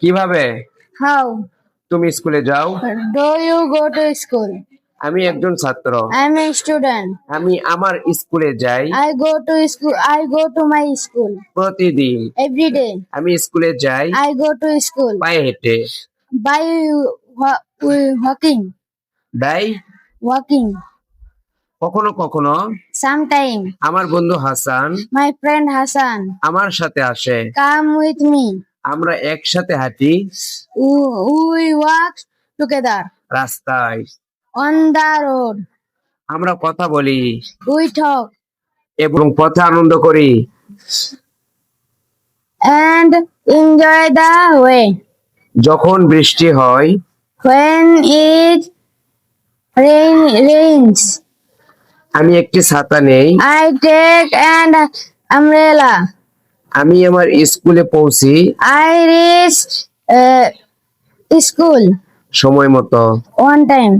কিভাবে? How তুমি স্কুলে যাও? do you go to school? আমি একজন ছাত্র। I am a student. আমি আমার স্কুলে যাই I go to school. I go to my school প্রতিদিন। every day. আমি স্কুলে যাই I go to school পায়ে হেঁটে। by walking. তাই Walking. কখনো কখনো Sometime আমার বন্ধু হাসান my friend Hassan আমার সাথে আসে। come with me. আমরা একসাথে হাঁটি We walk together রাস্তায়। on the road. আমরা কথা বলি We talk এবং পথে আনন্দ করি। and enjoy the way. যখন বৃষ্টি হয় When it rains, আমি একটি ছাতা নেই। I take an umbrella. আমি আমার স্কুলে পৌঁছি I reach school সময় মতো। on time.